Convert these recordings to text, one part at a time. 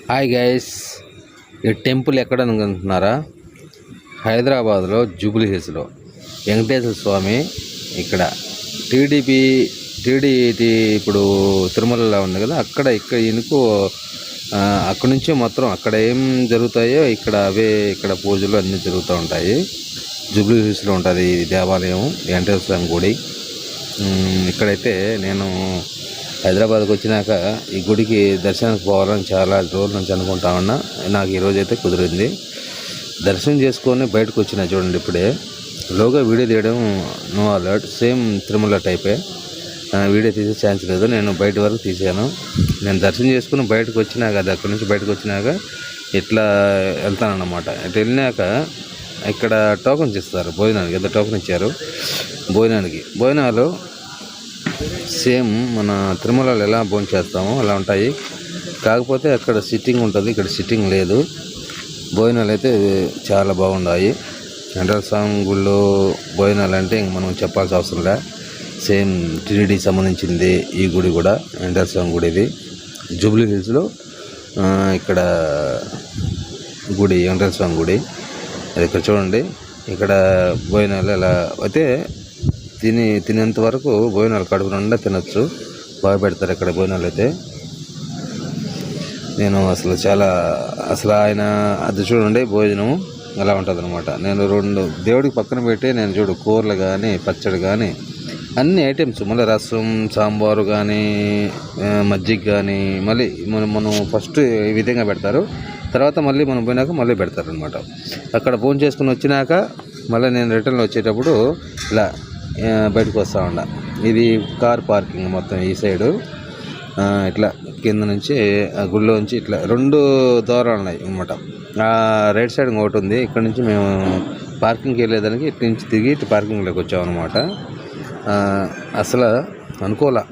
Hi guys, ఈ temple ఎక్కడ అనుకుంటున్నారా? హైదరాబాద్లో జూబ్లీ హిల్స్లో వెంకటేశ్వర స్వామి. ఇక్కడ టీడీపీ ఇప్పుడు తిరుమలలో ఉంది కదా, ఇక్కడ ఈయనకు అక్కడి నుంచి మొత్తం అక్కడ ఏం జరుగుతాయో ఇక్కడ పూజలు అన్నీ జరుగుతూ ఉంటాయి. జూబ్లీ హిల్స్లో ఉంటుంది ఈ దేవాలయం, వెంకటేశ్వర స్వామి గుడి. ఇక్కడైతే నేను హైదరాబాద్కి వచ్చినాక ఈ గుడికి దర్శనానికి పోవాలని చాలా రోజుల నుంచి అనుకుంటా ఉన్నా. నాకు ఈరోజు అయితే కుదిరింది. దర్శనం చేసుకొని బయటకు వచ్చినా చూడండి. ఇప్పుడే లోగా వీడియో తీయడం నో అలర్ట్, సేమ్ తిరుమల టైపే. వీడియో తీసే ఛాన్స్ లేదు, నేను బయట వరకు తీసాను. నేను దర్శనం చేసుకుని బయటకు వచ్చినాక, అది అక్కడి నుంచి బయటకు వచ్చినాక ఇట్లా వెళ్తానన్నమాట. ఇట్లా వెళ్ళినాక ఇక్కడ టోకన్స్ ఇస్తారు భోజనానికి. ఎంత టోకన్ ఇచ్చారు భోజనాలు సేమ్ మన తిరుమలలో ఎలా భోజనం చేస్తామో అలా ఉంటాయి. కాకపోతే అక్కడ సిట్టింగ్ ఉంటుంది, ఇక్కడ సిట్టింగ్ లేదు. భోజనాలు అయితే చాలా బాగున్నాయి. వెంకటేశ్వర స్వామి గుళ్ళో భోజనాలు అంటే ఇంక మనం చెప్పాల్సిన అవసరం లే. సేమ్ టీటీడీకి సంబంధించింది ఈ గుడి కూడా, వెంకటేశ్వర స్వామి గుడి. ఇది జూబ్లీ హిల్స్లో ఇక్కడ గుడి, వెంకటేశ్వర స్వామి గుడి. అది ఇక్కడ చూడండి. ఇక్కడ భోజనాలు ఎలా అయితే తినేంత వరకు భోజనాలు కడుపు నిండా తినొచ్చు, బాగా పెడతారు ఇక్కడ భోజనాలు అయితే. నేను అసలు ఆయన అది చూడండి, భోజనం అలా ఉంటుంది అనమాట. నేను 2 దేవుడికి పక్కన పెట్టి నేను చూడు కూరలు కానీ పచ్చడి కానీ అన్ని ఐటమ్స్, మళ్ళీ రసం సాంబారు కానీ మజ్జిగ కానీ మళ్ళీ మనం ఫస్ట్ ఈ విధంగా పెడతారు, తర్వాత మళ్ళీ మనం పోయినాక మళ్ళీ పెడతారు అనమాట. అక్కడ భోజనం చేసుకుని వచ్చినాక మళ్ళీ నేను రిటర్న్లో వచ్చేటప్పుడు ఇలా బయటకు వస్తూ ఉండ. ఇది కార్ పార్కింగ్ మొత్తం ఈ సైడు. ఇట్లా కింద నుంచి గుళ్ళో నుంచి ఇట్లా 2 ద్వారాలు ఉన్నాయి అనమాట. రైట్ సైడ్ ఇంకొకటి ఉంది. ఇక్కడ నుంచి మేము పార్కింగ్కి వెళ్ళేదానికి ఇటు నుంచి తిరిగి ఇటు పార్కింగ్లోకి వచ్చామన్నమాట. అసలు అనుకోలే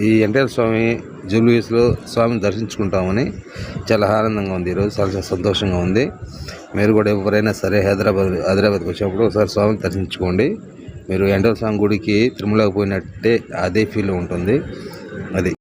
ఈ వెంకటేశ్వర స్వామి జూబ్లీ హిల్స్లో స్వామిని దర్శించుకుంటామని. చాలా ఆనందంగా ఉంది ఈరోజు, చాలా సంతోషంగా ఉంది. మీరు కూడా ఎవరైనా సరే హైదరాబాద్కి వచ్చినప్పుడు ఒకసారి స్వామిని దర్శించుకోండి. మీరు వెంకటేశ్వర స్వామి గుడికి తిరుమలకు పోయినట్టే అదే ఫీల్ ఉంటుంది. అది